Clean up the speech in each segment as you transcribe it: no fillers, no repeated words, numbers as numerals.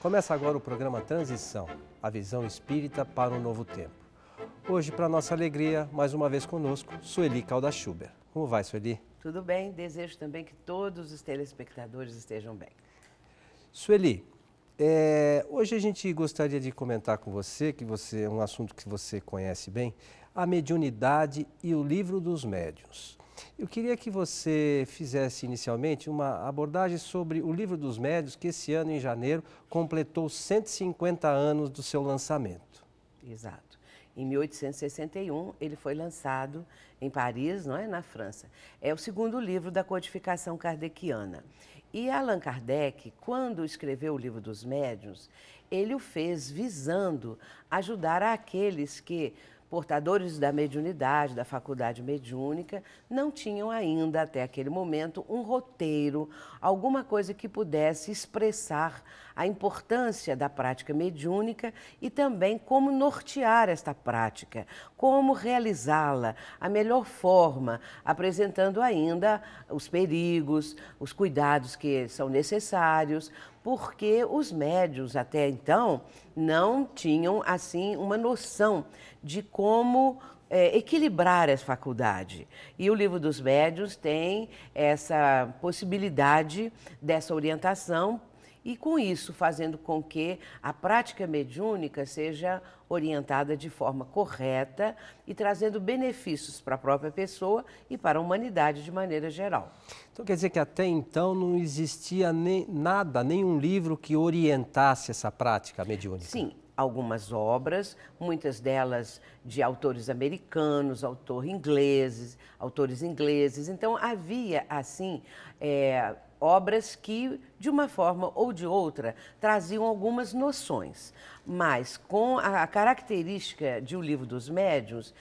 Começa agora o programa Transição, a visão espírita para um novo tempo. Hoje, para nossa alegria, mais uma vez conosco, Sueli Calda-Schuber. Como vai, Sueli? Tudo bem, desejo também que todos os telespectadores estejam bem. Sueli, hoje a gente gostaria de comentar com você, é um assunto que você conhece bem, a mediunidade e o livro dos médiuns. Eu queria que você fizesse inicialmente uma abordagem sobre o livro dos médiuns, que esse ano, em janeiro, completou 150 anos do seu lançamento. Exato. Em 1861, ele foi lançado em Paris, não é? Na França. É o segundo livro da codificação kardeciana. E Allan Kardec, quando escreveu o livro dos médiuns, ele o fez visando ajudar aqueles que, portadores da mediunidade, da faculdade mediúnica, não tinham ainda, até aquele momento, um roteiro, alguma coisa que pudesse expressar a importância da prática mediúnica e também como nortear esta prática, como realizá-la, a melhor forma, apresentando ainda os perigos, os cuidados que são necessários, porque os médiuns até então não tinham assim uma noção de como equilibrar essa faculdade. E o livro dos médiuns tem essa possibilidade dessa orientação e com isso fazendo com que a prática mediúnica seja orientada de forma correta e trazendo benefícios para a própria pessoa e para a humanidade de maneira geral. Então quer dizer que até então não existia nenhum livro que orientasse essa prática mediúnica? Sim, algumas obras, muitas delas de autores americanos, autores ingleses. Então havia assim obras que, de uma forma ou de outra, traziam algumas noções, mas com a característica de O Livro dos Médiuns,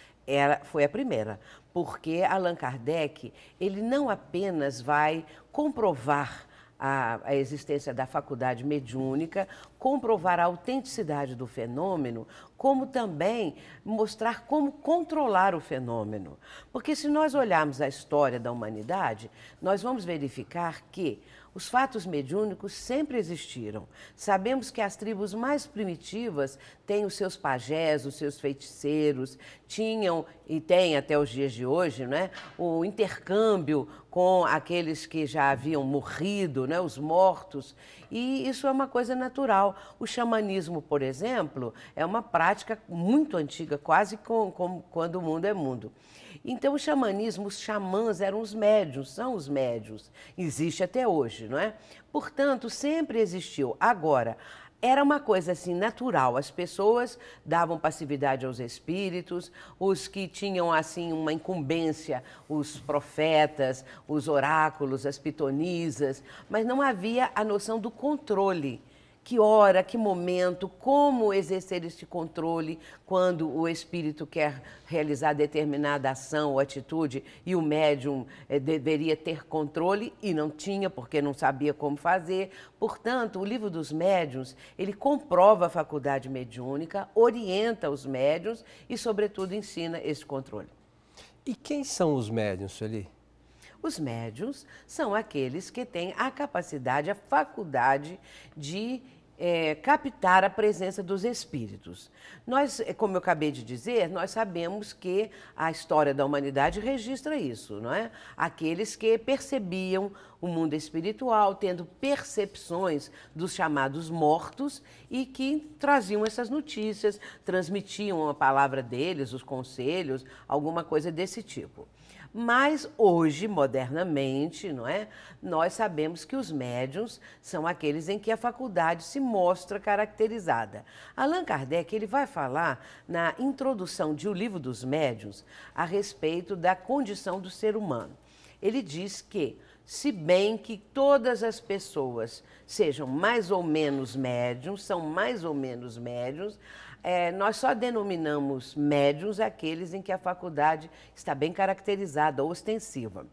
foi a primeira, porque Allan Kardec, ele não apenas vai comprovar a existência da faculdade mediúnica, comprovar a autenticidade do fenômeno, como também mostrar como controlar o fenômeno. Porque se nós olharmos a história da humanidade, nós vamos verificar que os fatos mediúnicos sempre existiram. Sabemos que as tribos mais primitivas têm os seus pajés, os seus feiticeiros, tinham e têm até os dias de hoje, né, o intercâmbio com aqueles que já haviam morrido, né, os mortos, e isso é uma coisa natural. O xamanismo, por exemplo, é uma prática muito antiga, quase como quando o mundo é mundo. Então, o xamanismo, os xamãs eram os médiuns, são os médiuns. Existe até hoje, não é? Portanto, sempre existiu. Agora, era uma coisa assim natural, as pessoas davam passividade aos espíritos, os que tinham assim uma incumbência, os profetas, os oráculos, as pitonisas, mas não havia a noção do controle. Que hora, que momento, como exercer este controle quando o espírito quer realizar determinada ação ou atitude e o médium deveria ter controle e não tinha porque não sabia como fazer. Portanto, o Livro dos Médiuns, ele comprova a faculdade mediúnica, orienta os médiuns e, sobretudo, ensina esse controle. E quem são os médiuns, Sueli? Os médiuns são aqueles que têm a capacidade, a faculdade de captar a presença dos espíritos. Nós, como eu acabei de dizer, nós sabemos que a história da humanidade registra isso, não é? Aqueles que percebiam o mundo espiritual, tendo percepções dos chamados mortos e que traziam essas notícias, transmitiam a palavra deles, os conselhos, alguma coisa desse tipo. Mas hoje, modernamente, não é? Nós sabemos que os médiuns são aqueles em que a faculdade se mostra caracterizada. Allan Kardec, ele vai falar na introdução de O Livro dos Médiuns a respeito da condição do ser humano. Ele diz que, se bem que todas as pessoas sejam mais ou menos médiuns, são mais ou menos médiuns, nós só denominamos médiuns aqueles em que a faculdade está bem caracterizada, ostensiva.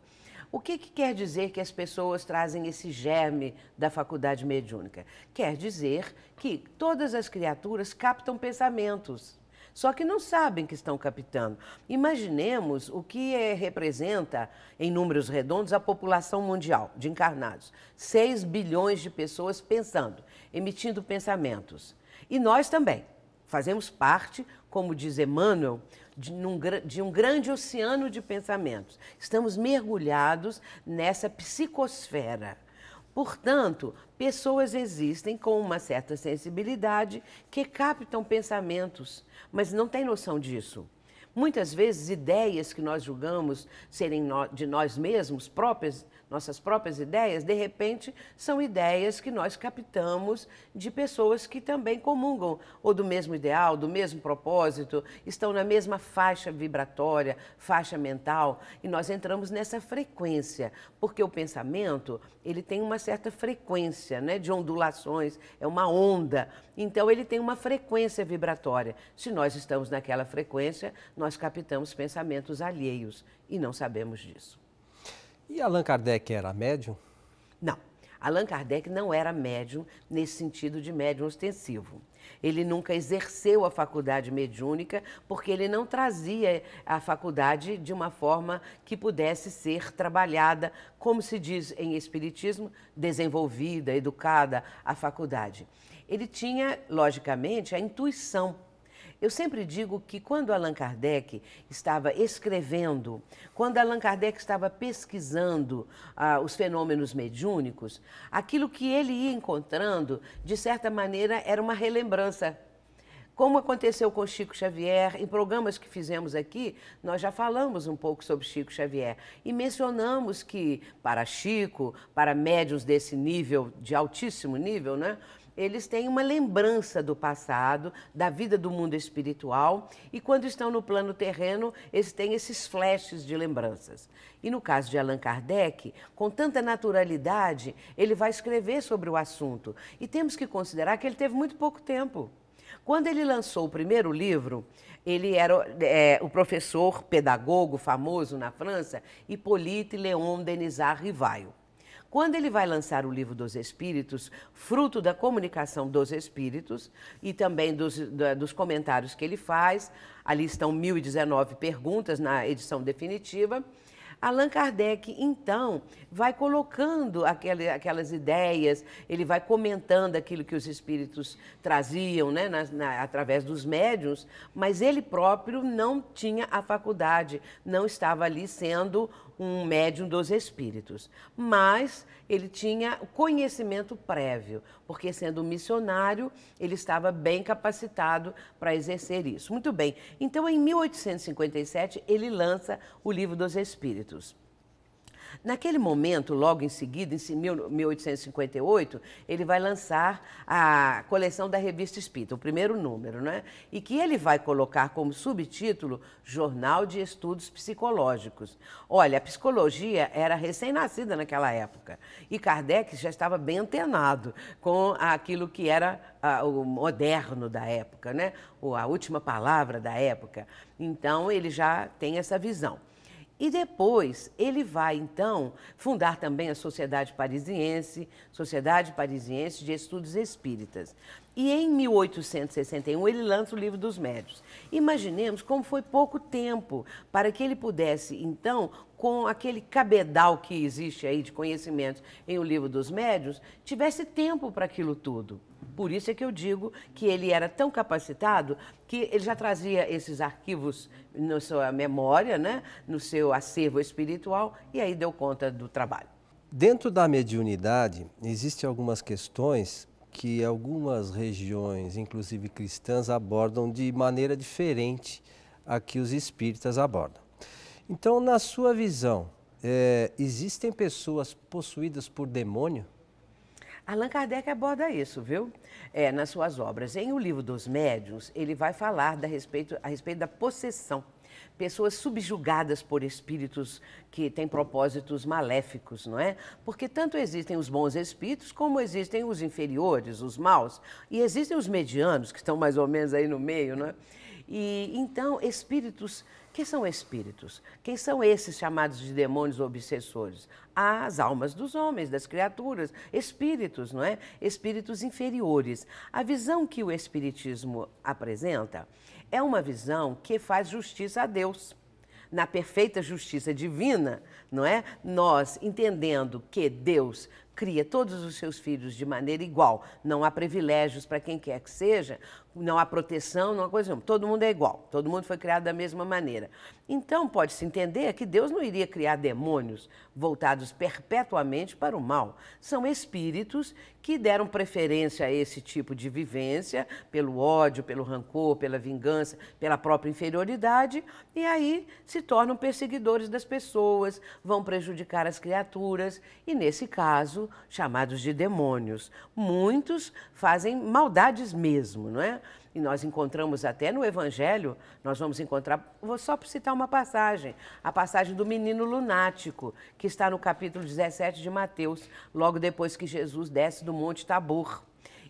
O que quer dizer que as pessoas trazem esse germe da faculdade mediúnica? Quer dizer que todas as criaturas captam pensamentos. só que não sabem que estão captando. Imaginemos o que representa, em números redondos, a população mundial de encarnados. 6 bilhões de pessoas pensando, emitindo pensamentos. E nós também fazemos parte, como diz Emmanuel, de um grande oceano de pensamentos. Estamos mergulhados nessa psicosfera. Portanto, pessoas existem com uma certa sensibilidade que captam pensamentos, mas não têm noção disso. Muitas vezes, ideias que nós julgamos serem de nós mesmos, nossas próprias ideias, de repente, são ideias que nós captamos de pessoas que também comungam, ou do mesmo ideal, do mesmo propósito, estão na mesma faixa vibratória, faixa mental, e nós entramos nessa frequência, porque o pensamento, ele tem uma certa frequência, né, de ondulações, é uma onda, então ele tem uma frequência vibratória. Se nós estamos naquela frequência, nós captamos pensamentos alheios e não sabemos disso. E Allan Kardec era médium? Não, Allan Kardec não era médium nesse sentido de médium ostensivo. Ele nunca exerceu a faculdade mediúnica porque ele não trazia a faculdade de uma forma que pudesse ser trabalhada, como se diz em espiritismo, desenvolvida, educada, a faculdade. Ele tinha, logicamente, a intuição. Eu sempre digo que quando Allan Kardec estava escrevendo, quando Allan Kardec estava pesquisando os fenômenos mediúnicos, aquilo que ele ia encontrando, de certa maneira, era uma relembrança. Como aconteceu com Chico Xavier, em programas que fizemos aqui, nós já falamos um pouco sobre Chico Xavier e mencionamos que para Chico, para médiuns desse nível, de altíssimo nível, né? Eles têm uma lembrança do passado, da vida do mundo espiritual, e quando estão no plano terreno, eles têm esses flashes de lembranças. E no caso de Allan Kardec, com tanta naturalidade, ele vai escrever sobre o assunto. E temos que considerar que ele teve muito pouco tempo. Quando ele lançou o primeiro livro, ele era o professor pedagogo famoso na França, Hippolyte Léon Denisard Rivail. Quando ele vai lançar o Livro dos Espíritos, fruto da comunicação dos Espíritos e também dos comentários que ele faz, ali estão 1019 perguntas na edição definitiva, Allan Kardec, então, vai colocando aquelas ideias, ele vai comentando aquilo que os espíritos traziam, né, através dos médiuns, mas ele próprio não tinha a faculdade, não estava ali sendo um médium dos espíritos. Mas ele tinha conhecimento prévio, porque sendo missionário, ele estava bem capacitado para exercer isso. Muito bem, então em 1857 ele lança o Livro dos Espíritos. Naquele momento, logo em seguida, em 1858, ele vai lançar a coleção da Revista Espírita, o primeiro número, né? E que ele vai colocar como subtítulo Jornal de Estudos Psicológicos. Olha, a psicologia era recém-nascida naquela época e Kardec já estava bem antenado com aquilo que era o moderno da época, né? A última palavra da época. Então, ele já tem essa visão. E depois ele vai, então, fundar também a Sociedade Parisiense de Estudos Espíritas. E em 1861 ele lança o Livro dos Médiuns. Imaginemos como foi pouco tempo para que ele pudesse, então, com aquele cabedal que existe aí de conhecimentos em O Livro dos Médiuns, tivesse tempo para aquilo tudo. Por isso é que eu digo que ele era tão capacitado que ele já trazia esses arquivos na sua memória, né, no seu acervo espiritual, e aí deu conta do trabalho. Dentro da mediunidade, existem algumas questões que algumas regiões, inclusive cristãs, abordam de maneira diferente a que os espíritas abordam. Então, na sua visão, existem pessoas possuídas por demônio? Allan Kardec aborda isso, viu? Nas suas obras. Em O Livro dos Médiuns, ele vai falar a respeito da possessão. Pessoas subjugadas por espíritos que têm propósitos maléficos, não é? Porque tanto existem os bons espíritos, como existem os inferiores, os maus, e existem os medianos, que estão mais ou menos aí no meio, não é? E então, espíritos, que são espíritos? Quem são esses chamados de demônios obsessores? As almas dos homens, das criaturas, espíritos, não é? Espíritos inferiores. A visão que o espiritismo apresenta é uma visão que faz justiça a Deus. Na perfeita justiça divina, não é? Nós entendendo que Deus cria todos os seus filhos de maneira igual, não há privilégios para quem quer que seja, não há proteção, não há coisa nenhuma. Todo mundo é igual, todo mundo foi criado da mesma maneira. Então, pode-se entender que Deus não iria criar demônios voltados perpetuamente para o mal. São espíritos que deram preferência a esse tipo de vivência, pelo ódio, pelo rancor, pela vingança, pela própria inferioridade, e aí se tornam perseguidores das pessoas, vão prejudicar as criaturas, e nesse caso, chamados de demônios. Muitos fazem maldades mesmo, não é? E nós encontramos até no Evangelho, nós vamos encontrar, vou só citar uma passagem, a passagem do menino lunático, que está no capítulo 17 de Mateus, logo depois que Jesus desce do Monte Tabor.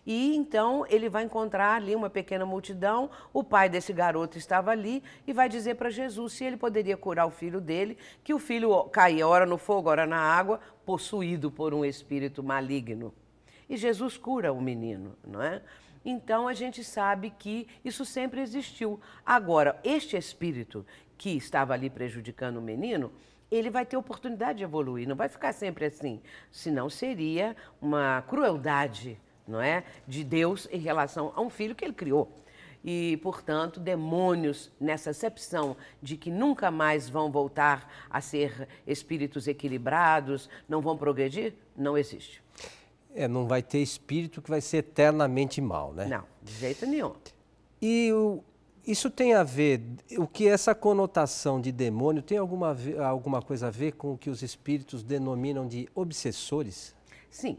E então ele vai encontrar ali uma pequena multidão, o pai desse garoto estava ali e vai dizer para Jesus se ele poderia curar o filho dele, que o filho caía ora no fogo, ora na água, possuído por um espírito maligno. E Jesus cura o menino, não é? Então, a gente sabe que isso sempre existiu. Agora, este espírito que estava ali prejudicando o menino, ele vai ter oportunidade de evoluir, não vai ficar sempre assim. Senão seria uma crueldade, não é, de Deus em relação a um filho que ele criou. E, portanto, demônios, nessa acepção de que nunca mais vão voltar a ser espíritos equilibrados, não vão progredir, não existe. Não vai ter espírito que vai ser eternamente mal, né? Não, de jeito nenhum. E isso tem a ver, o que essa conotação de demônio tem alguma coisa a ver com o que os espíritos denominam de obsessores? Sim.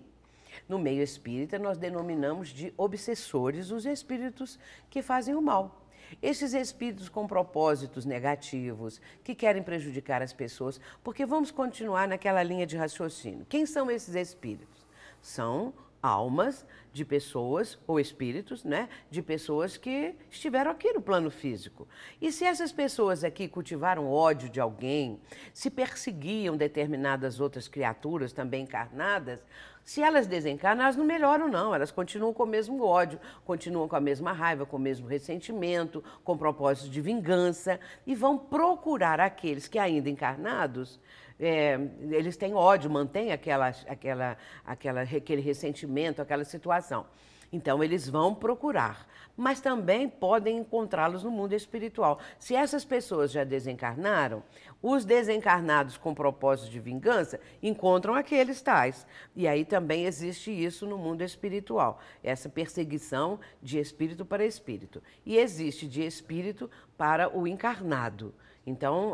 No meio espírita, nós denominamos de obsessores os espíritos que fazem o mal. Esses espíritos com propósitos negativos, que querem prejudicar as pessoas, porque vamos continuar naquela linha de raciocínio. Quem são esses espíritos? São almas de pessoas, ou espíritos, né, de pessoas que estiveram aqui no plano físico. E se essas pessoas aqui cultivaram ódio de alguém, se perseguiam determinadas outras criaturas também encarnadas, se elas desencarnam, elas não melhoram não, elas continuam com o mesmo ódio, continuam com a mesma raiva, com o mesmo ressentimento, com propósito de vingança, e vão procurar aqueles que ainda encarnados, eles têm ódio, mantêm aquele ressentimento, aquela situação. Então, eles vão procurar, mas também podem encontrá-los no mundo espiritual. Se essas pessoas já desencarnaram, os desencarnados com propósito de vingança encontram aqueles tais. E aí também existe isso no mundo espiritual, essa perseguição de espírito para espírito. E existe de espírito para o encarnado. Então,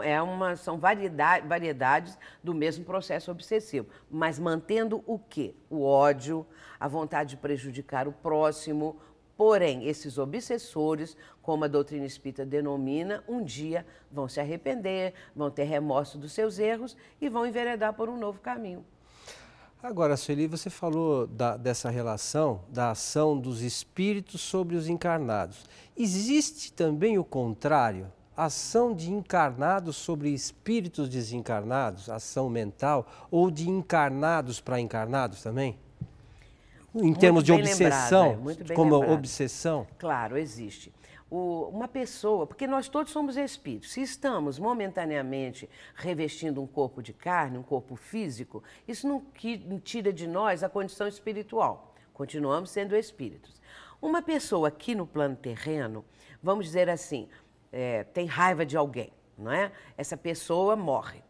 são variedades do mesmo processo obsessivo, mas mantendo o quê? O ódio, a vontade de prejudicar o próximo. Porém, esses obsessores, como a doutrina espírita denomina, um dia vão se arrepender, vão ter remorso dos seus erros e vão enveredar por um novo caminho. Agora, Sueli, você falou dessa relação, da ação dos espíritos sobre os encarnados. Existe também o contrário? Ação de encarnados sobre espíritos desencarnados, ação mental, ou de encarnados para encarnados também? Em termos de obsessão, como obsessão? Claro, existe. Uma pessoa, porque nós todos somos espíritos, se estamos momentaneamente revestindo um corpo de carne, um corpo físico, isso não tira de nós a condição espiritual, continuamos sendo espíritos. Uma pessoa aqui no plano terreno, vamos dizer assim, tem raiva de alguém, não é? Essa pessoa morre.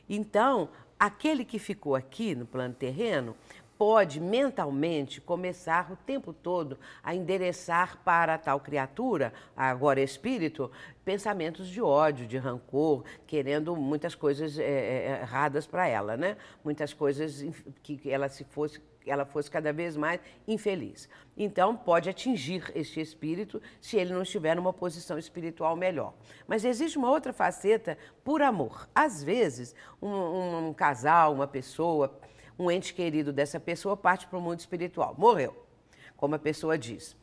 Então, aquele que ficou aqui no plano terreno pode mentalmente começar o tempo todo a endereçar para a tal criatura, agora espírito, pensamentos de ódio, de rancor, querendo muitas coisas erradas para ela, né? Muitas coisas que ela fosse cada vez mais infeliz. Então, pode atingir este espírito se ele não estiver numa posição espiritual melhor. Mas existe uma outra faceta por amor. Às vezes, um casal, uma pessoa, um ente querido dessa pessoa parte para o mundo espiritual. Morreu, como a pessoa diz.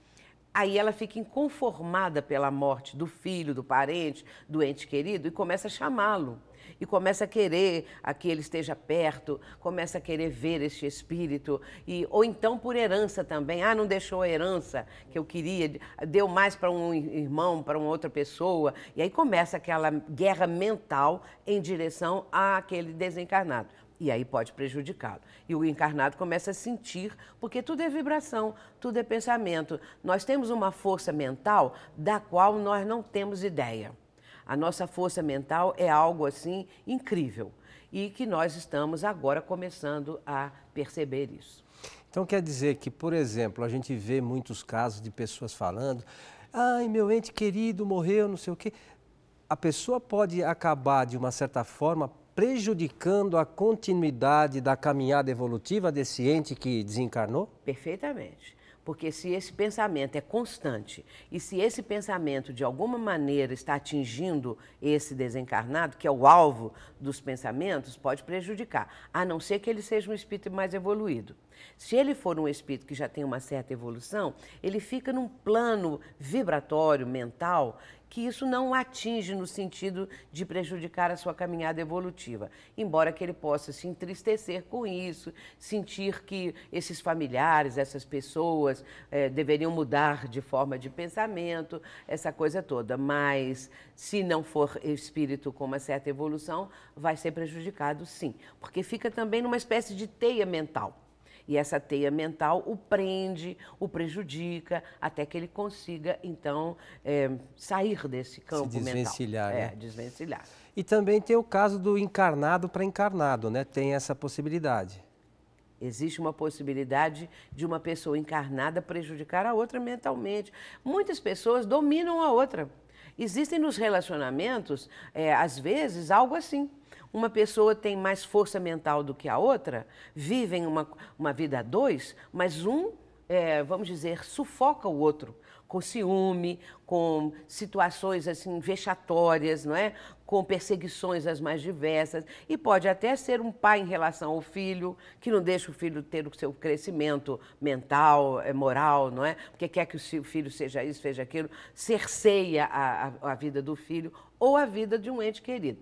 Aí ela fica inconformada pela morte do filho, do parente, do ente querido e começa a chamá-lo. E começa a querer que ele esteja perto, começa a querer ver este espírito. Ou então por herança também. Ah, não deixou a herança que eu queria, deu mais para um irmão, para uma outra pessoa. E aí começa aquela guerra mental em direção àquele desencarnado. E aí pode prejudicá-lo. E o encarnado começa a sentir, porque tudo é vibração, tudo é pensamento. Nós temos uma força mental da qual nós não temos ideia. A nossa força mental é algo assim incrível e que nós estamos agora começando a perceber isso. Então quer dizer que, por exemplo, a gente vê muitos casos de pessoas falando: ai, meu ente querido morreu, não sei o quê. A pessoa pode acabar, de uma certa forma, prejudicando a continuidade da caminhada evolutiva desse ente que desencarnou? Perfeitamente. Porque se esse pensamento é constante e se esse pensamento de alguma maneira está atingindo esse desencarnado, que é o alvo dos pensamentos, pode prejudicar, a não ser que ele seja um espírito mais evoluído. Se ele for um espírito que já tem uma certa evolução, ele fica num plano vibratório, mental, que isso não atinge no sentido de prejudicar a sua caminhada evolutiva. Embora que ele possa se entristecer com isso, sentir que esses familiares, essas pessoas deveriam mudar de forma de pensamento, essa coisa toda. Mas se não for espírito com uma certa evolução, vai ser prejudicado sim, porque fica também numa espécie de teia mental. E essa teia mental o prende, o prejudica, até que ele consiga, então, sair desse campo mental. Se desvencilhar, né? Desvencilhar. E também tem o caso do encarnado para encarnado, né? Tem essa possibilidade. Existe uma possibilidade de uma pessoa encarnada prejudicar a outra mentalmente. Muitas pessoas dominam a outra. Existem nos relacionamentos, às vezes, algo assim. Uma pessoa tem mais força mental do que a outra, vivem uma vida a dois, mas vamos dizer, sufoca o outro com ciúme, com situações assim vexatórias, não é? Com perseguições as mais diversas. E pode até ser um pai em relação ao filho, que não deixa o filho ter o seu crescimento mental, moral, não é? Porque quer que o filho seja isso, seja aquilo, cerceia a vida do filho ou a vida de um ente querido.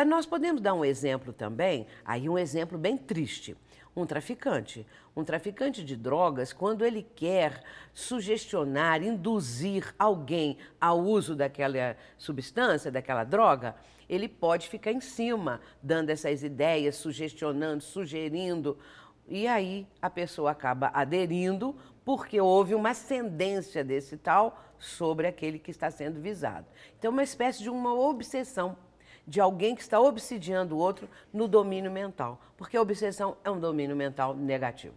Nós podemos dar um exemplo também, aí um exemplo bem triste. Um traficante de drogas, quando ele quer sugestionar, induzir alguém ao uso daquela substância, daquela droga, ele pode ficar em cima, dando essas ideias, sugestionando, sugerindo, e aí a pessoa acaba aderindo porque houve uma ascendência desse tal sobre aquele que está sendo visado. Então, uma espécie de uma obsessão de alguém que está obsidiando o outro no domínio mental, porque a obsessão é um domínio mental negativo.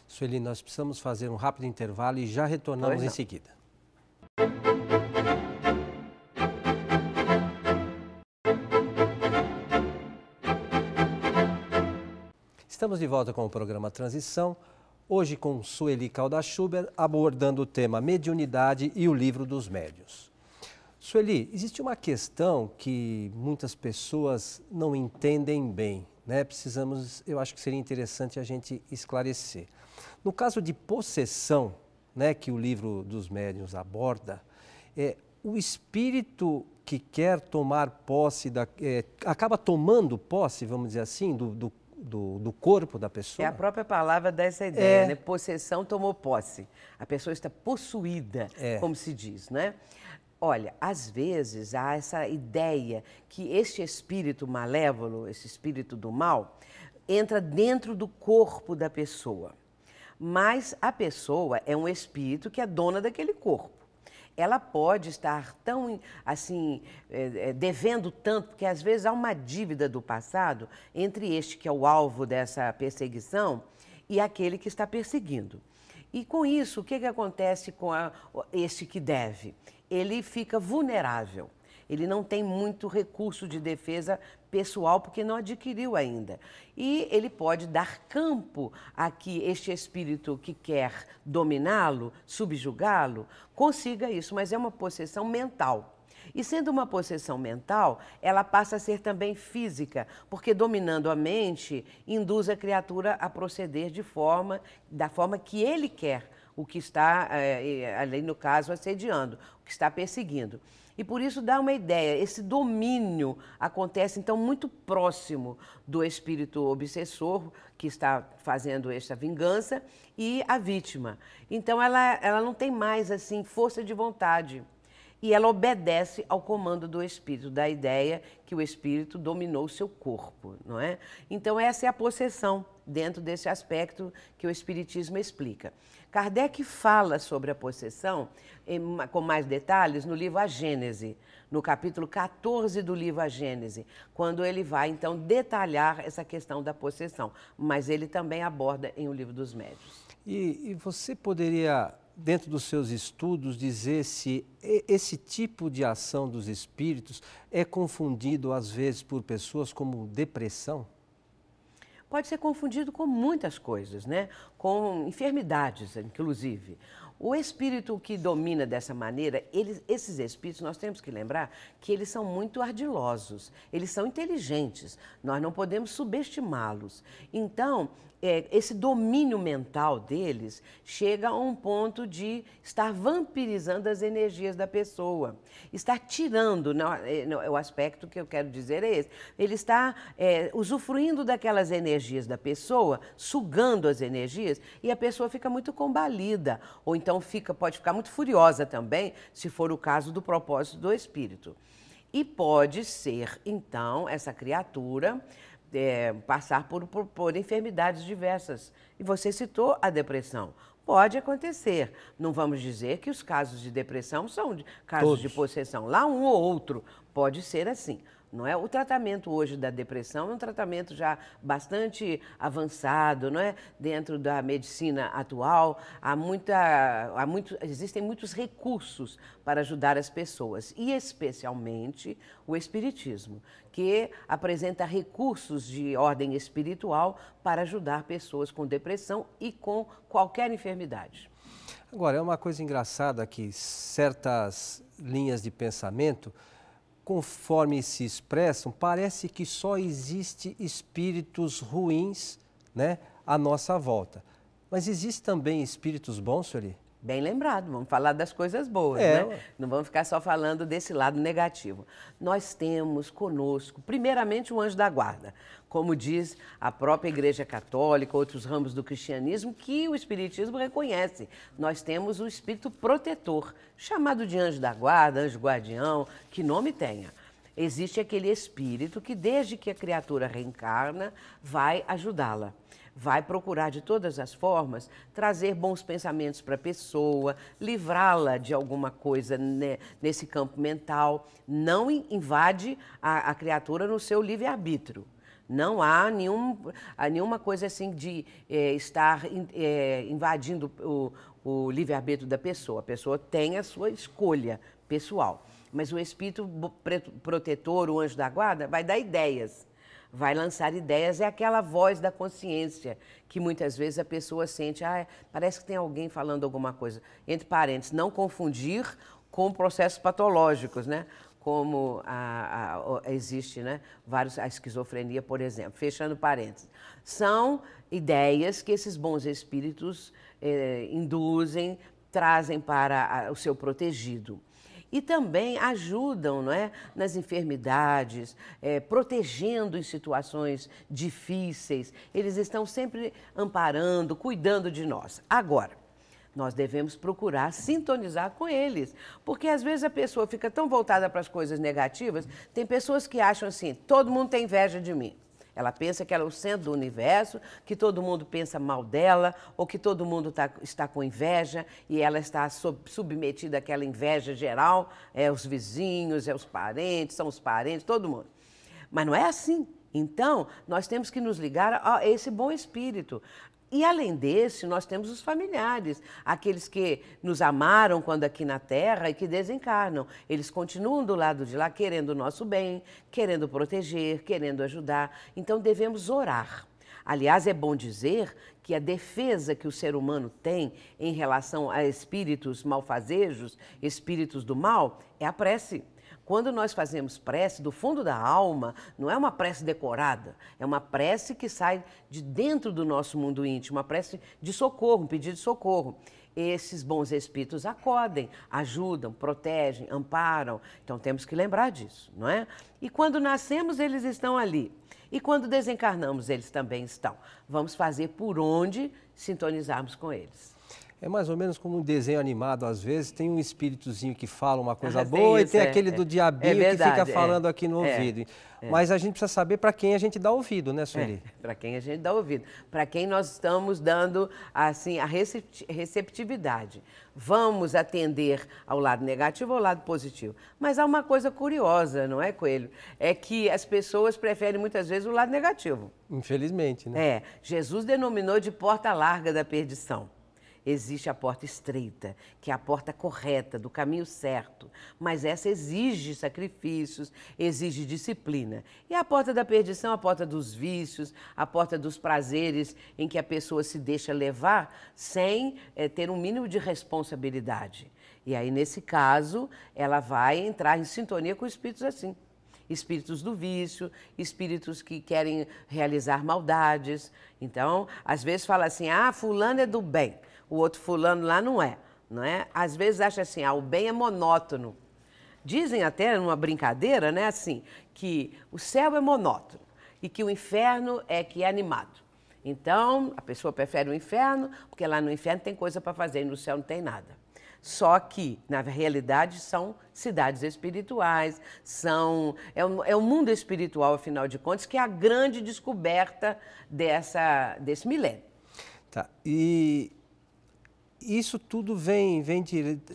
Sueli, nós precisamos fazer um rápido intervalo e já retornamos em seguida. Estamos de volta com o programa Transição, hoje com Sueli Caldas-Schubert, abordando o tema mediunidade e o livro dos médiuns. Sueli, existe uma questão que muitas pessoas não entendem bem, né? Eu acho que seria interessante a gente esclarecer. No caso de possessão, né, que o livro dos médiuns aborda, o espírito que quer tomar posse, acaba tomando posse, vamos dizer assim, do corpo da pessoa? A própria palavra dá essa ideia, né? Possessão tomou posse. A pessoa está possuída, como se diz, né? Olha, às vezes há essa ideia que este espírito malévolo, esse espírito do mal, entra dentro do corpo da pessoa. Mas a pessoa é um espírito que é dona daquele corpo. Ela pode estar tão, assim, devendo tanto, porque às vezes há uma dívida do passado entre este que é o alvo dessa perseguição e aquele que está perseguindo. E com isso, o que acontece com este que deve? Ele fica vulnerável, ele não tem muito recurso de defesa pessoal porque não adquiriu ainda. E ele pode dar campo a que este espírito que quer dominá-lo, subjugá-lo, consiga isso, mas é uma possessão mental. E sendo uma possessão mental, ela passa a ser também física, porque dominando a mente, induz a criatura a proceder da forma que ele quer, o que está, ali no caso, assediando, o que está perseguindo. E por isso dá uma ideia, esse domínio acontece então muito próximo do espírito obsessor que está fazendo esta vingança e a vítima. Então ela não tem mais assim força de vontade e ela obedece ao comando do espírito, da ideia que o espírito dominou o seu corpo, não é? Então essa é a possessão dentro desse aspecto que o espiritismo explica. Kardec fala sobre a possessão com mais detalhes no livro A Gênese, no capítulo 14 do livro A Gênese, quando ele vai, então, detalhar essa questão da possessão. Mas ele também aborda em O Livro dos Médiuns. E você poderia, dentro dos seus estudos, dizer se esse tipo de ação dos espíritos é confundido, às vezes, por pessoas como depressão? Pode ser confundido com muitas coisas, né? Com enfermidades, inclusive. O espírito que domina dessa maneira, esses espíritos, nós temos que lembrar que eles são muito ardilosos, eles são inteligentes, nós não podemos subestimá-los. Então, esse domínio mental deles chega a um ponto de estar vampirizando as energias da pessoa, estar tirando, o aspecto que eu quero dizer é esse, ele está usufruindo daquelas energias da pessoa, sugando as energias, e a pessoa fica muito combalida, ou então pode ficar muito furiosa também, se for o caso do propósito do espírito. E pode ser, então, essa criatura passar por enfermidades diversas. E você citou a depressão. Pode acontecer. Não vamos dizer que os casos de depressão são casos de possessão. Lá um ou outro pode ser assim. Não é? O tratamento hoje da depressão é um tratamento já bastante avançado, não é? Dentro da medicina atual, existem muitos recursos para ajudar as pessoas, e especialmente o espiritismo, que apresenta recursos de ordem espiritual para ajudar pessoas com depressão e com qualquer enfermidade. Agora, é uma coisa engraçada que certas linhas de pensamento, conforme se expressam, parece que só existe espíritos ruins, né, à nossa volta. Mas existem também espíritos bons, Sueli? Bem lembrado, vamos falar das coisas boas, né? Não vamos ficar só falando desse lado negativo. Nós temos conosco, primeiramente, o anjo da guarda, como diz a própria Igreja Católica, outros ramos do cristianismo, que o Espiritismo reconhece. Nós temos o espírito protetor, chamado de anjo da guarda, anjo guardião, que nome tenha. Existe aquele espírito que, desde que a criatura reencarna, vai ajudá-la. Vai procurar de todas as formas trazer bons pensamentos para a pessoa, livrá-la de alguma coisa nesse campo mental. Não invade a criatura no seu livre-arbítrio. Não há nenhuma coisa assim de estar invadindo o livre-arbítrio da pessoa. A pessoa tem a sua escolha pessoal. Mas o espírito protetor, o anjo da guarda, vai dar ideias. Vai lançar ideias, é aquela voz da consciência que muitas vezes a pessoa sente, parece que tem alguém falando alguma coisa. Entre parênteses, não confundir com processos patológicos, né? Como existe, né? A esquizofrenia, por exemplo, fechando parênteses. São ideias que esses bons espíritos induzem, trazem para o seu protegido. E também ajudam, não é, nas enfermidades, protegendo em situações difíceis. Eles estão sempre amparando, cuidando de nós. Agora, nós devemos procurar sintonizar com eles, porque às vezes a pessoa fica tão voltada para as coisas negativas. Tem pessoas que acham assim, todo mundo tem inveja de mim. Ela pensa que ela é o centro do universo, que todo mundo pensa mal dela, ou que todo mundo está com inveja e ela está submetida àquela inveja geral, os vizinhos, os parentes, são os parentes, todo mundo. Mas não é assim. Então, nós temos que nos ligar a esse bom espírito. E, além desse, nós temos os familiares, aqueles que nos amaram quando aqui na Terra e que desencarnam. Eles continuam do lado de lá querendo o nosso bem, querendo proteger, querendo ajudar. Então, devemos orar. Aliás, é bom dizer que a defesa que o ser humano tem em relação a espíritos malfazejos, espíritos do mal, é a prece. Quando nós fazemos prece do fundo da alma, não é uma prece decorada, é uma prece que sai de dentro do nosso mundo íntimo, uma prece de socorro, um pedido de socorro. esses bons espíritos acodem, ajudam, protegem, amparam. Então temos que lembrar disso, não é? E quando nascemos, eles estão ali. E quando desencarnamos, eles também estão. Vamos fazer por onde sintonizarmos com eles. É mais ou menos como um desenho animado, às vezes, tem um espíritozinho que fala uma coisa boa e tem aquele do diabinho que fica falando aqui no ouvido. Mas a gente precisa saber para quem a gente dá ouvido, né, Sueli? Para quem a gente dá ouvido, para quem nós estamos dando assim, a receptividade. Vamos atender ao lado negativo ou ao lado positivo. Mas há uma coisa curiosa, não é, Coelho? É que as pessoas preferem muitas vezes o lado negativo. Infelizmente, né? Jesus denominou de porta larga da perdição. Existe a porta estreita, que é a porta correta, do caminho certo, mas essa exige sacrifícios, exige disciplina. E a porta da perdição, a porta dos vícios, a porta dos prazeres, em que a pessoa se deixa levar sem ter um mínimo de responsabilidade. E aí, nesse caso, ela vai entrar em sintonia com espíritos assim. Espíritos do vício, espíritos que querem realizar maldades. Então, às vezes fala assim, fulano é do bem. O outro fulano lá não é. Às vezes acha assim, o bem é monótono. Dizem até numa brincadeira, né, assim, que o céu é monótono e que o inferno é que é animado. Então, a pessoa prefere o inferno, porque lá no inferno tem coisa para fazer e no céu não tem nada. Só que, na realidade, são cidades espirituais, é o mundo espiritual, afinal de contas, que é a grande descoberta desse milênio. Tá, e isso tudo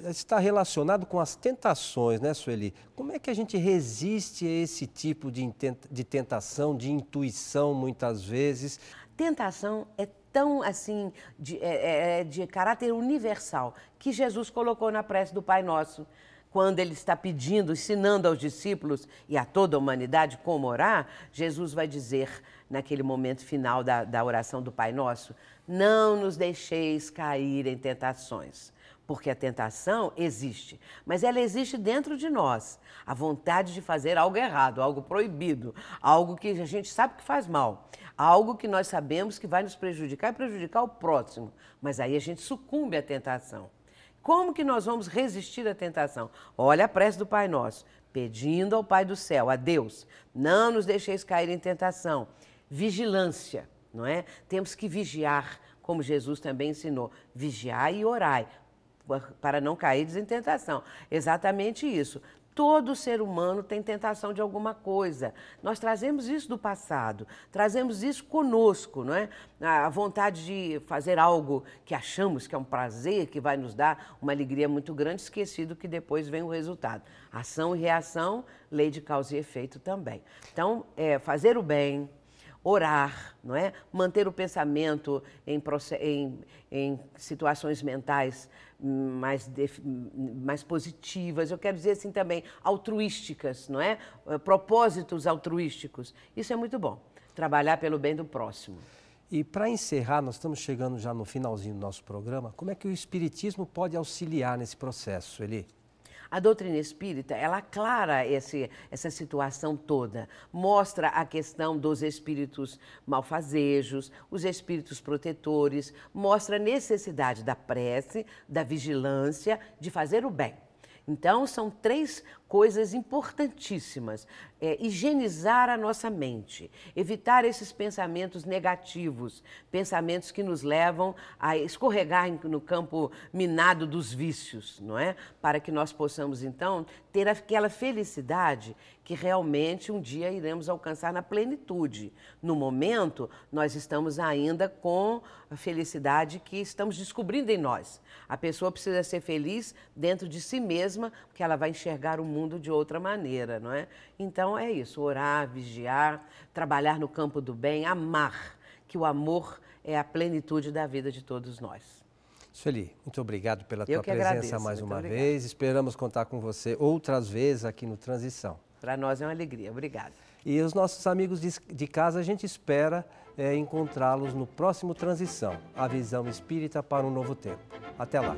está relacionado com as tentações, né, Sueli? Como é que a gente resiste a esse tipo de tentação, de intuição, muitas vezes? Tentação é tão assim, de caráter universal, que Jesus colocou na prece do Pai Nosso. Quando ele está pedindo, ensinando aos discípulos e a toda a humanidade como orar, Jesus vai dizer, naquele momento final da oração do Pai Nosso, não nos deixeis cair em tentações. Porque a tentação existe, mas ela existe dentro de nós. A vontade de fazer algo errado, algo proibido, algo que a gente sabe que faz mal, algo que nós sabemos que vai nos prejudicar e prejudicar o próximo. Mas aí a gente sucumbe à tentação. Como que nós vamos resistir à tentação? Olha a prece do Pai Nosso, pedindo ao Pai do Céu, a Deus, não nos deixeis cair em tentação. Vigilância, não é? Temos que vigiar, como Jesus também ensinou, vigiai e orai, para não cair em tentação. Exatamente isso. Todo ser humano tem tentação de alguma coisa. Nós trazemos isso do passado, trazemos isso conosco, não é? A vontade de fazer algo que achamos que é um prazer, que vai nos dar uma alegria muito grande, esquecido que depois vem o resultado. Ação e reação, lei de causa e efeito também. Então, fazer o bem, orar, não é? Manter o pensamento em situações mentais mais positivas, eu quero dizer assim também, altruísticas, não é? Propósitos altruísticos. Isso é muito bom, trabalhar pelo bem do próximo. E para encerrar, nós estamos chegando já no finalzinho do nosso programa, como é que o Espiritismo pode auxiliar nesse processo, Eli? A doutrina espírita, ela aclara essa situação toda, mostra a questão dos espíritos malfazejos, os espíritos protetores, mostra a necessidade da prece, da vigilância, de fazer o bem. Então, são 3 coisas importantíssimas. Higienizar a nossa mente, evitar esses pensamentos negativos, pensamentos que nos levam a escorregar no campo minado dos vícios, não é? Para que nós possamos, então, ter aquela felicidade que realmente um dia iremos alcançar na plenitude. No momento, nós estamos ainda com a felicidade que estamos descobrindo em nós. A pessoa precisa ser feliz dentro de si mesma, porque ela vai enxergar o mundo de outra maneira, não é? Então é isso, orar, vigiar, trabalhar no campo do bem, amar, que o amor é a plenitude da vida de todos nós. Sueli, muito obrigado pela tua presença mais uma vez. Esperamos contar com você outras vezes aqui no Transição. Para nós é uma alegria, obrigada. E os nossos amigos de casa, a gente espera encontrá-los no próximo Transição, a visão espírita para um novo tempo. Até lá.